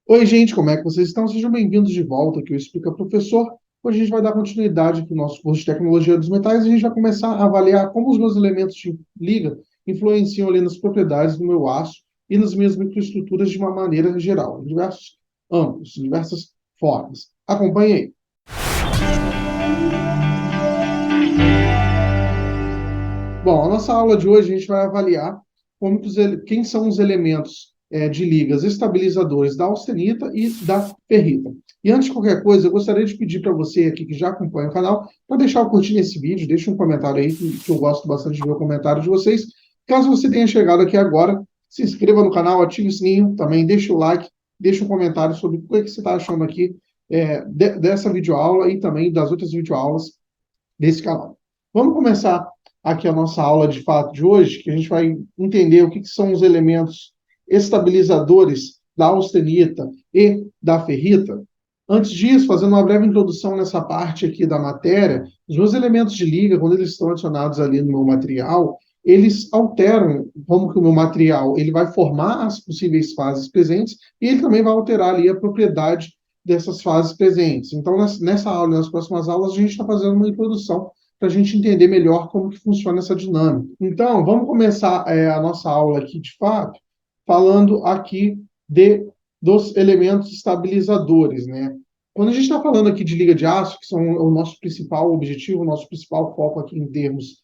Oi, gente, como é que vocês estão? Sejam bem-vindos de volta aqui, eu Explica Professor. Hoje a gente vai dar continuidade aqui no nosso curso de Tecnologia dos Metais e a gente vai começar a avaliar como os meus elementos de liga influenciam ali nas propriedades do meu aço e nas minhas microestruturas de uma maneira geral, em diversos âmbitos, em diversas formas. Acompanhe aí. Bom, a nossa aula de hoje a gente vai avaliar quem são os elementos de ligas estabilizadores da austenita e da ferrita. E antes de qualquer coisa, eu gostaria de pedir para você aqui que já acompanha o canal, para deixar o curtir nesse vídeo, deixe um comentário aí, que eu gosto bastante de ver o comentário de vocês. Caso você tenha chegado aqui agora, se inscreva no canal, ative o sininho, também deixe o like, deixe um comentário sobre o que você está achando aqui dessa videoaula e também das outras videoaulas desse canal. Vamos começar aqui a nossa aula de fato de hoje, que a gente vai entender o que são os elementos estabilizadores da austenita e da ferrita. Antes disso, fazendo uma breve introdução nessa parte aqui da matéria, os meus elementos de liga, quando eles estão adicionados ali no meu material, eles alteram como que o meu material ele vai formar as possíveis fases presentes e ele também vai alterar ali a propriedade dessas fases presentes. Então, nessa aula e nas próximas aulas, a gente está fazendo uma introdução para a gente entender melhor como que funciona essa dinâmica. Então, vamos começar a nossa aula aqui, de fato, falando aqui dos elementos estabilizadores, né? Quando a gente está falando aqui de liga de aço, que são o nosso principal objetivo, o nosso principal foco aqui em termos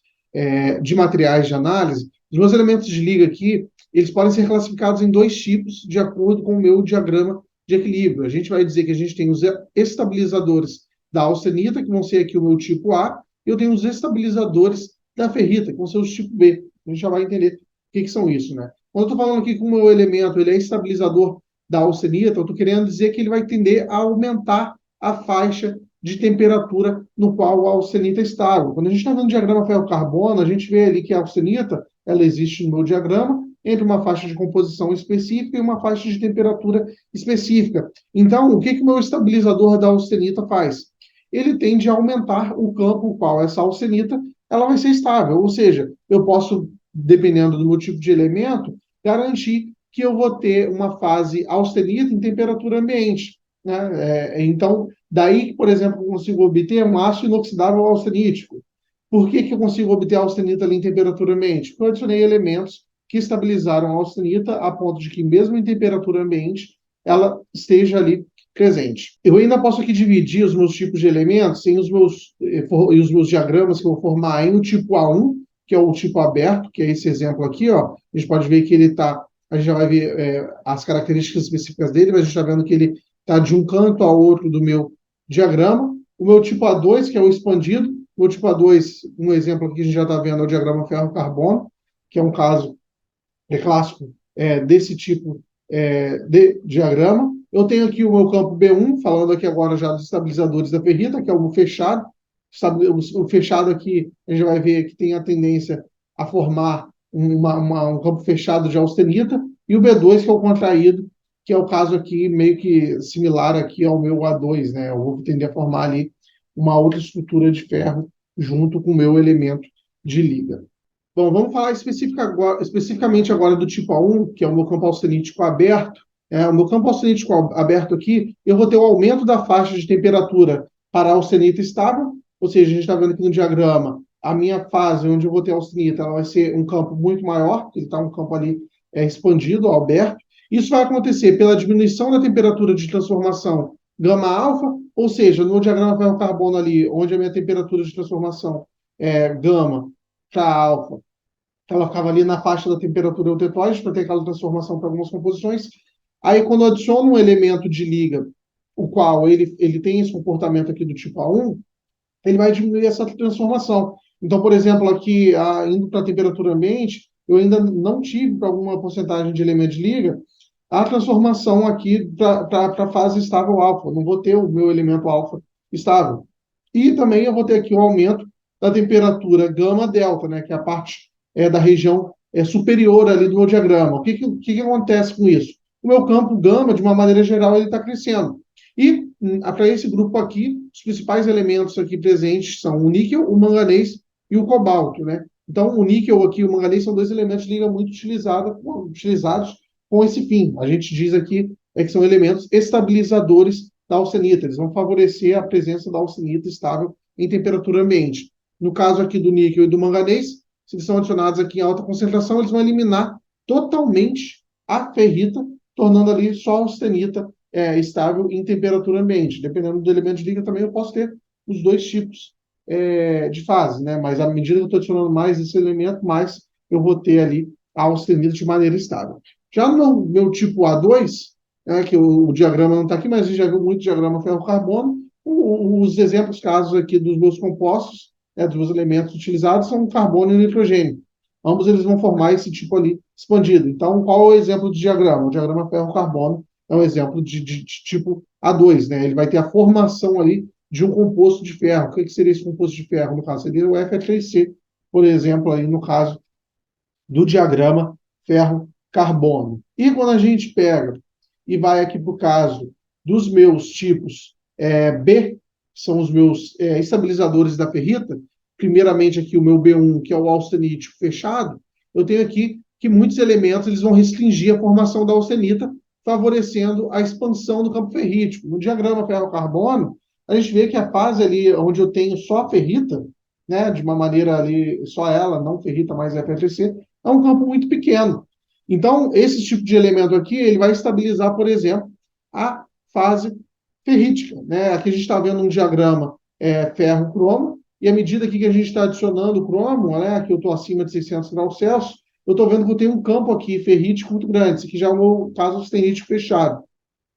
de materiais de análise, os meus elementos de liga aqui, eles podem ser classificados em dois tipos, de acordo com o meu diagrama de equilíbrio. A gente vai dizer que a gente tem os estabilizadores da austenita, que vão ser aqui o meu tipo A, e eu tenho os estabilizadores da ferrita, que vão ser os tipo B. A gente já vai entender o que são isso, né? Quando eu estou falando aqui que o meu elemento ele é estabilizador da austenita, eu estou querendo dizer que ele vai tender a aumentar a faixa de temperatura no qual a austenita é estável. Quando a gente está vendo o diagrama ferro-carbono, a gente vê ali que a austenita ela existe no meu diagrama entre uma faixa de composição específica e uma faixa de temperatura específica. Então, o que o meu estabilizador da austenita faz? Ele tende a aumentar o campo no qual essa austenita ela vai ser estável, ou seja, eu posso, dependendo do meu tipo de elemento, garantir que eu vou ter uma fase austenita em temperatura ambiente. Né? Então, daí, por exemplo, eu consigo obter um aço inoxidável austenítico. Por que eu consigo obter a austenita ali em temperatura ambiente? Porque eu adicionei elementos que estabilizaram a austenita a ponto de que, mesmo em temperatura ambiente, ela esteja ali presente. Eu ainda posso aqui dividir os meus tipos de elementos em os meus diagramas que eu vou formar em o tipo A1, que é o tipo aberto, que é esse exemplo aqui, ó. A gente pode ver que ele está, a gente já vai ver as características específicas dele, mas a gente está vendo que ele está de um canto ao outro do meu diagrama. O meu tipo A2, que é o expandido, o tipo A2, um exemplo aqui que a gente já está vendo é o diagrama ferro-carbono, que é um caso clássico desse tipo de diagrama. Eu tenho aqui o meu campo B1, falando aqui agora já dos estabilizadores da ferrita, que é o fechado. O fechado aqui, a gente vai ver que tem a tendência a formar um campo fechado de austenita, e o B2, que é o contraído, que é o caso aqui meio que similar aqui ao meu A2, né? Eu vou tender a formar ali uma outra estrutura de ferro junto com o meu elemento de liga. Bom, vamos falar especificamente agora do tipo A1, que é o meu campo austenítico aberto. O meu campo austenítico aberto aqui, eu vou ter o aumento da faixa de temperatura para a austenita estável, ou seja, a gente está vendo aqui no diagrama, a minha fase onde eu vou ter a austenita, ela vai ser um campo muito maior, porque ele está um campo ali expandido, aberto. Isso vai acontecer pela diminuição da temperatura de transformação gama-alfa, ou seja, no diagrama ferro-carbono ali, onde a minha temperatura de transformação é gama para alfa, ela ficava ali na faixa da temperatura eutetóide para ter aquela transformação para algumas composições. Aí, quando eu adiciono um elemento de liga, o qual ele tem esse comportamento aqui do tipo A1, ele vai diminuir essa transformação. Então, por exemplo, aqui, indo para a temperatura ambiente, eu ainda não tive, para alguma porcentagem de elemento de liga, a transformação aqui para a fase estável alfa. Eu não vou ter o meu elemento alfa estável. E também eu vou ter aqui o aumento da temperatura gama delta, né, que é a parte da região superior ali do meu diagrama. O que acontece com isso? O meu campo gama, de uma maneira geral, ele está crescendo. E para esse grupo aqui, os principais elementos aqui presentes são o níquel, o manganês e o cobalto, né? Então, o níquel aqui e o manganês são dois elementos de liga muito utilizados com esse fim. A gente diz aqui que são elementos estabilizadores da austenita. Eles vão favorecer a presença da austenita estável em temperatura ambiente. No caso aqui do níquel e do manganês, se eles são adicionados aqui em alta concentração, eles vão eliminar totalmente a ferrita, tornando ali só a austenita estável em temperatura ambiente. Dependendo do elemento de liga, também eu posso ter os dois tipos de fase, né? Mas à medida que eu estou adicionando mais esse elemento, mais eu vou ter ali a austenita de maneira estável. Já no meu tipo A2, que o diagrama não está aqui, mas a gente já viu muito diagrama ferro-carbono, os exemplos casos aqui dos meus compostos, dos meus elementos utilizados, são carbono e nitrogênio. Ambos eles vão formar esse tipo ali expandido. Então, qual é o exemplo de diagrama? O diagrama ferro-carbono é um exemplo de tipo A2, né? Ele vai ter a formação ali de um composto de ferro. O que seria esse composto de ferro? No caso, seria o Fe3C, por exemplo, aí no caso do diagrama ferro-carbono. E quando a gente pega e vai aqui para o caso dos meus tipos B, que são os meus estabilizadores da ferrita, primeiramente aqui o meu B1, que é o austenítico fechado, eu tenho aqui que muitos elementos eles vão restringir a formação da austenita, favorecendo a expansão do campo ferrítico. No diagrama ferro-carbono, a gente vê que a fase ali onde eu tenho só a ferrita, né, de uma maneira ali, só ela, não ferrita, mas FFC, é um campo muito pequeno. Então, esse tipo de elemento aqui, ele vai estabilizar, por exemplo, a fase ferrítica, né? Aqui a gente está vendo um diagrama ferro-cromo, e à medida que a gente está adicionando cromo, né, que eu estou acima de 600 graus Celsius, eu estou vendo que eu tenho um campo aqui ferrítico muito grande. Esse aqui já é o meu caso austenítico fechado.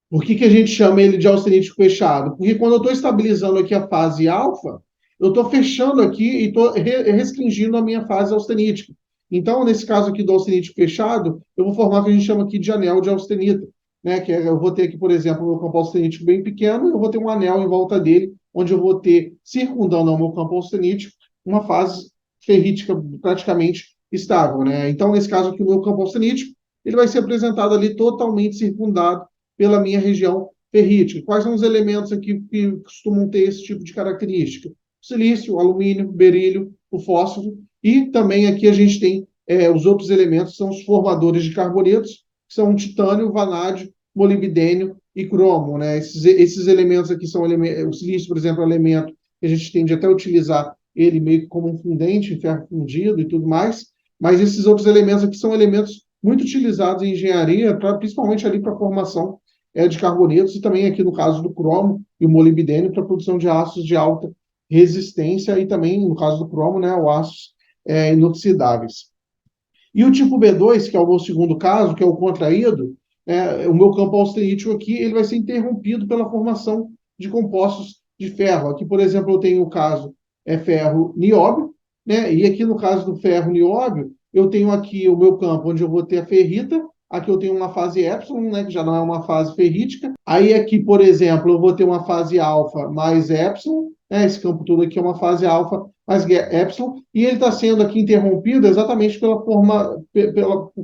Por que a gente chama ele de austenítico fechado? Porque quando eu estou estabilizando aqui a fase alfa, eu estou fechando aqui e estou restringindo a minha fase austenítica. Então, nesse caso aqui do austenítico fechado, eu vou formar o que a gente chama aqui de anel de austenita, né? Que eu vou ter aqui, por exemplo, o meu campo austenítico bem pequeno, e eu vou ter um anel em volta dele, onde eu vou ter, circundando o meu campo austenítico, uma fase ferrítica praticamente estável, né? Então, nesse caso aqui, o meu campo austenítico, ele vai ser apresentado ali totalmente circundado pela minha região ferrítica. Quais são os elementos aqui que costumam ter esse tipo de característica? O silício, o alumínio, o berílio, o fósforo, e também aqui a gente tem os outros elementos, que são os formadores de carbonetos, que são o titânio, o vanádio, molibdênio e cromo, né? Esses elementos aqui são o silício, por exemplo, é um elemento que a gente tende até a utilizar ele meio que como um fundente, em ferro fundido e tudo mais, mas esses outros elementos aqui são elementos muito utilizados em engenharia, principalmente ali para a formação de carbonetos, e também aqui no caso do cromo e o molibdênio para a produção de aços de alta resistência, e também, no caso do cromo, né, o aços inoxidáveis. E o tipo B2, que é o meu segundo caso, que é o contraído, o meu campo austenítico aqui, ele vai ser interrompido pela formação de compostos de ferro. Aqui, por exemplo, eu tenho o caso ferro nióbio, né? E aqui no caso do ferro nióbio, eu tenho aqui o meu campo onde eu vou ter a ferrita, aqui eu tenho uma fase epsilon, né, que já não é uma fase ferrítica. Aí aqui, por exemplo, eu vou ter uma fase alfa mais epsilon, né, esse campo todo aqui é uma fase alfa mais epsilon, e ele está sendo aqui interrompido exatamente porque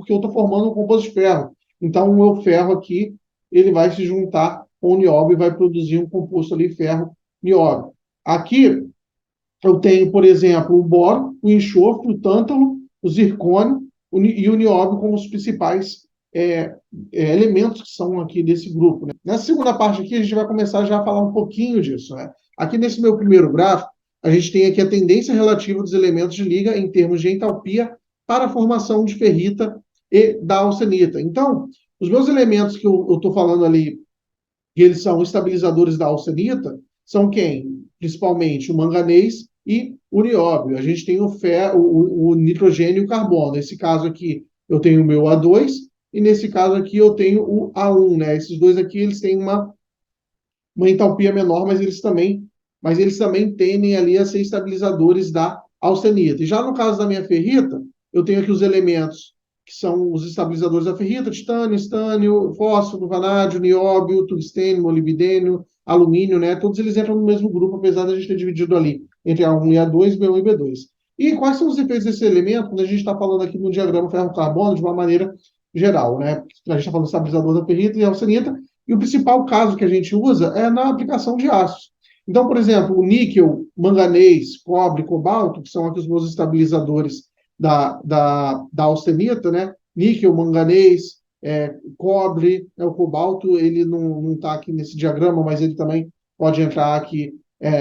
eu estou formando um composto de ferro. Então, o meu ferro aqui, ele vai se juntar com o nióbio e vai produzir um composto ali, ferro nióbio. Aqui, eu tenho, por exemplo, o boro, o enxofre, o tântalo, o zircônio e o nióbio como os principais elementos que são aqui desse grupo, né? Nessa segunda parte aqui, a gente vai começar já a falar um pouquinho disso, né? Aqui nesse meu primeiro gráfico, a gente tem aqui a tendência relativa dos elementos de liga em termos de entalpia para a formação de ferrita e da austenita. Então, os meus elementos que eu estou falando ali, que eles são estabilizadores da austenita, são quem? Principalmente o manganês e o nióbio. A gente tem o nitrogênio e o carbono. Nesse caso aqui, eu tenho o meu A2, e nesse caso aqui eu tenho o A1, né? Esses dois aqui, eles têm uma entalpia menor, mas eles também tendem ali a ser estabilizadores da austenita. E já no caso da minha ferrita, eu tenho aqui os elementos que são os estabilizadores da ferrita: titânio, estânio, fósforo, vanádio, nióbio, tungstênio, molibdênio, alumínio, né? Todos eles entram no mesmo grupo, apesar de a gente ter dividido ali entre A1 e A2, B1 e B2. E quais são os efeitos desse elemento quando a gente está falando aqui no diagrama ferro-carbono de uma maneira geral, né? A gente está falando do estabilizador da ferrita e austenita, e o principal caso que a gente usa é na aplicação de aços. Então, por exemplo, o níquel, manganês, cobre, cobalto, que são aqui os meus estabilizadores da austenita, né? Níquel, manganês, cobre, né? O cobalto, ele não está aqui nesse diagrama, mas ele também pode entrar aqui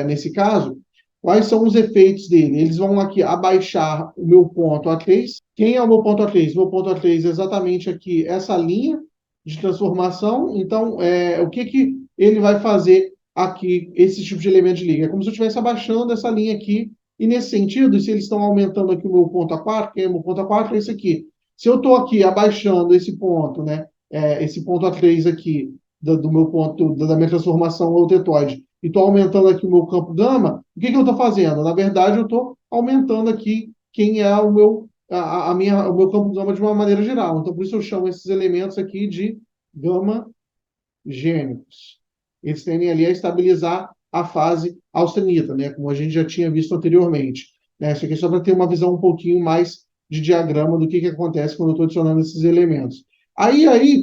nesse caso. Quais são os efeitos dele? Eles vão aqui abaixar o meu ponto A3. Quem é o meu ponto A3? Meu ponto A3 é exatamente aqui essa linha de transformação. Então, o que, que ele vai fazer aqui, esse tipo de elemento de liga? É como se eu estivesse abaixando essa linha aqui. E nesse sentido, se eles estão aumentando aqui o meu ponto A4, quem é o meu ponto A4? É esse aqui. Se eu estou aqui abaixando esse ponto, né, esse ponto A3 aqui, do meu ponto, da minha transformação eutetoide, e estou aumentando aqui o meu campo gama, o que, que eu estou fazendo? Na verdade, eu estou aumentando aqui quem é o meu campo gama de uma maneira geral. Então, por isso eu chamo esses elementos aqui de gama gênicos. Eles tendem ali a estabilizar a fase austenita, né? Como a gente já tinha visto anteriormente. Né? Isso aqui é só para ter uma visão um pouquinho mais de diagrama do que acontece quando eu estou adicionando esses elementos.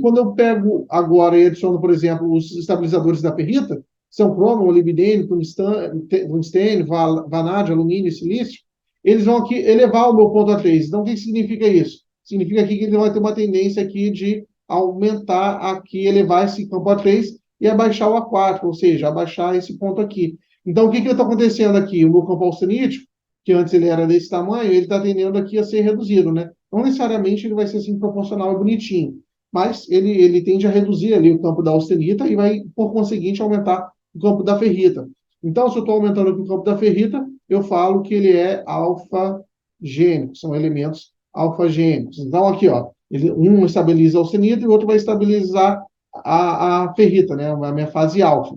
Quando eu pego agora e adiciono, por exemplo, os estabilizadores da ferrita, são cromo, molibdênio, tungstênio, vanádio, alumínio e silício, eles vão aqui elevar o meu ponto A3. Então, o que significa isso? Significa aqui que ele vai ter uma tendência aqui de aumentar aqui, elevar esse campo A3 e abaixar o A4, ou seja, abaixar esse ponto aqui. Então, o que está acontecendo aqui? O meu campo austenítico, que antes ele era desse tamanho, ele está tendendo aqui a ser reduzido, né? Não necessariamente ele vai ser assim proporcional e bonitinho, mas ele tende a reduzir ali o campo da austenita e vai, por conseguinte, aumentar o campo da ferrita. Então, se eu estou aumentando aqui o campo da ferrita, eu falo que ele é alfa-gênico, são elementos alfa-gênicos. Então, aqui, ó, um estabiliza a austenita e o outro vai estabilizar a ferrita, né, a minha fase alfa.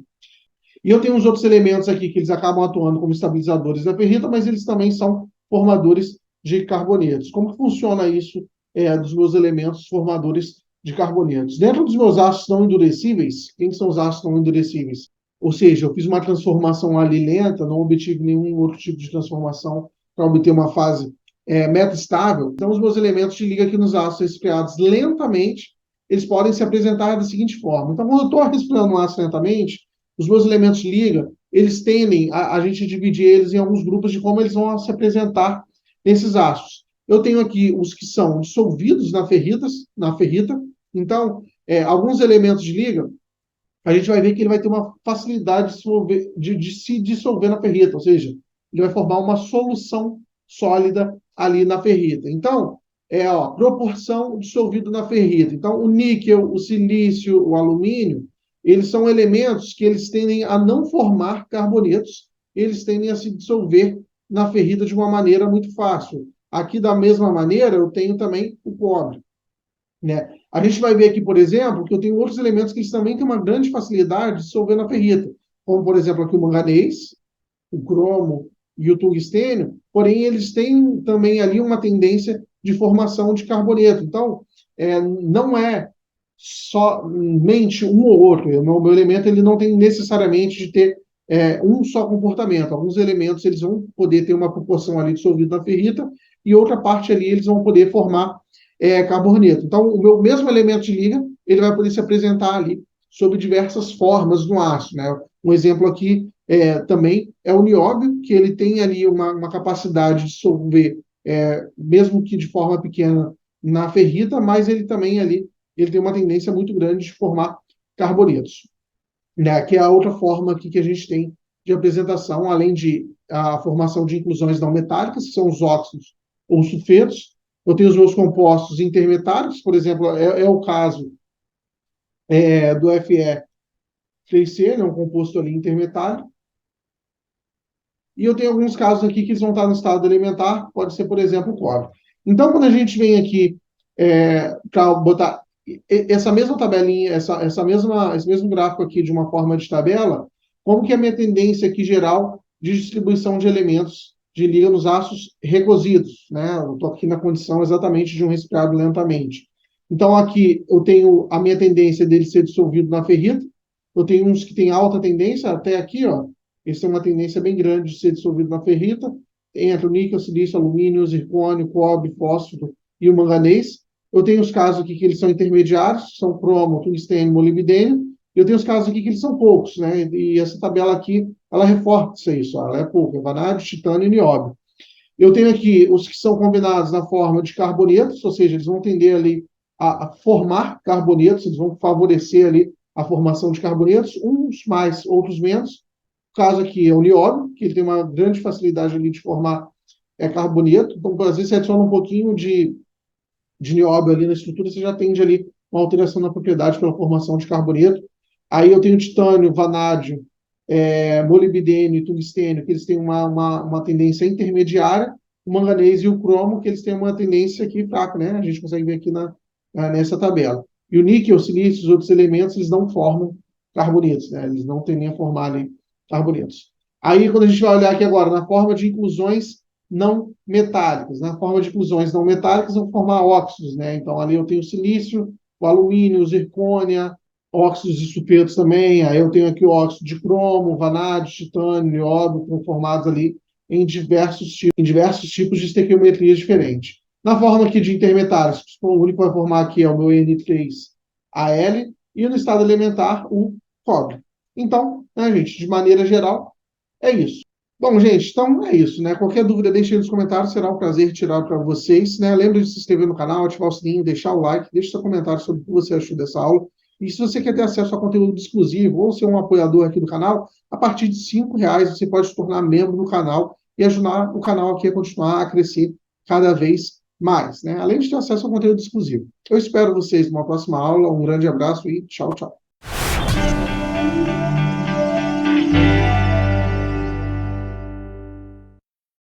E eu tenho uns outros elementos aqui que eles acabam atuando como estabilizadores da ferrita, mas eles também são formadores de carbonetos. Como funciona isso dos meus elementos formadores de carbonetos? Dentro dos meus ácidos não endurecíveis, quem são os ácidos não endurecíveis? Ou seja, eu fiz uma transformação ali lenta, não obtive nenhum outro tipo de transformação para obter uma fase metastável. Então, os meus elementos de liga aqui nos ácidos resfriados lentamente, eles podem se apresentar da seguinte forma. Então, quando eu estou respirando um ácido lentamente, os meus elementos de liga, eles tendem a gente dividir eles em alguns grupos de como eles vão se apresentar nesses ácidos. Eu tenho aqui os que são dissolvidos na ferrita. Então, alguns elementos de liga, a gente vai ver que ele vai ter uma facilidade de se dissolver na ferrita, ou seja, ele vai formar uma solução sólida ali na ferrita. Então, proporção dissolvido na ferrita. Então, o níquel, o silício, o alumínio, eles são elementos que eles tendem a não formar carbonetos, eles tendem a se dissolver na ferrita de uma maneira muito fácil. Aqui, da mesma maneira, eu tenho também o cobre. Né? A gente vai ver aqui, por exemplo, que eu tenho outros elementos que eles também têm uma grande facilidade de dissolver na ferrita, como, por exemplo, aqui o manganês, o cromo e o tungstênio, porém eles têm também ali uma tendência de formação de carboneto. Então, não é somente um ou outro. O meu elemento ele não tem necessariamente de ter um só comportamento. Alguns elementos eles vão poder ter uma proporção ali dissolvida na ferrita e outra parte ali eles vão poder formar carboneto. Então, o meu mesmo elemento de liga ele vai poder se apresentar ali sob diversas formas no aço. Né? Um exemplo aqui também é o nióbio, que ele tem ali uma capacidade de dissolver, mesmo que de forma pequena, na ferrita, mas ele também ali ele tem uma tendência muito grande de formar carbonetos, né? Que é a outra forma aqui que a gente tem de apresentação, além de a formação de inclusões não metálicas, que são os óxidos ou sulfetos. Eu tenho os meus compostos intermetários, por exemplo, o caso do Fe3C, né, um composto ali intermetário. E eu tenho alguns casos aqui que eles vão estar no estado elementar, pode ser, por exemplo, o cobre. Então, quando a gente vem aqui para botar essa mesma tabelinha, esse mesmo gráfico aqui de uma forma de tabela, como que é a minha tendência aqui geral de distribuição de elementos de liga nos ácidos recosidos, né? Eu estou aqui na condição exatamente de um respirado lentamente. Então, aqui eu tenho a minha tendência dele ser dissolvido na ferrita, eu tenho uns que têm alta tendência, até aqui, ó, eles têm uma tendência bem grande de ser dissolvido na ferrita, entre o níquel, silício, alumínio, zircônio, cobre, fósforo e o manganês. Eu tenho os casos aqui que eles são intermediários, são cromo, tungstênio, molibdênio. Eu tenho os casos aqui que eles são poucos, né? E essa tabela aqui, ela reforça isso, ela é pouca, é vanádio, titânio e nióbio. Eu tenho aqui os que são combinados na forma de carbonetos, ou seja, eles vão tender ali a formar carbonetos, eles vão favorecer ali a formação de carbonetos, uns mais, outros menos. O caso aqui é o nióbio, que ele tem uma grande facilidade ali de formar carboneto. Então, às vezes, você adiciona um pouquinho de nióbio ali na estrutura, você já tende ali uma alteração na propriedade pela formação de carboneto. Aí eu tenho titânio, vanádio, molibdênio e tungstênio, que eles têm uma tendência intermediária, o manganês e o cromo, que eles têm uma tendência aqui fraca, né? A gente consegue ver aqui nessa tabela. E o níquel, o silício, os outros elementos, eles não formam carbonetos, né? Eles não tendem a formar ali carbonetos. Aí, quando a gente vai olhar aqui agora, na forma de inclusões não metálicas, na forma de inclusões não metálicas, vão formar óxidos, né? Então, ali eu tenho o silício, o alumínio, o zircônia, óxidos de sulfetos também. Aí eu tenho aqui o óxido de cromo, vanádio, titânio, nióbio, conformados ali em diversos tipos de estequiometrias diferentes. Na forma aqui de intermetários, o único que vai formar aqui é o meu N3Al, e no estado elementar, o cobre. Então, né, gente, de maneira geral, é isso. Bom, gente, então é isso, né? Qualquer dúvida, deixe aí nos comentários, será um prazer tirar para vocês, né? Lembre de se inscrever no canal, ativar o sininho, deixar o like, deixe seu comentário sobre o que você achou dessa aula. E se você quer ter acesso a conteúdo exclusivo ou ser um apoiador aqui do canal, a partir de R$ 5 você pode se tornar membro do canal e ajudar o canal aqui a continuar a crescer cada vez mais, né? Além de ter acesso a conteúdo exclusivo. Eu espero vocês numa próxima aula. Um grande abraço e tchau, tchau.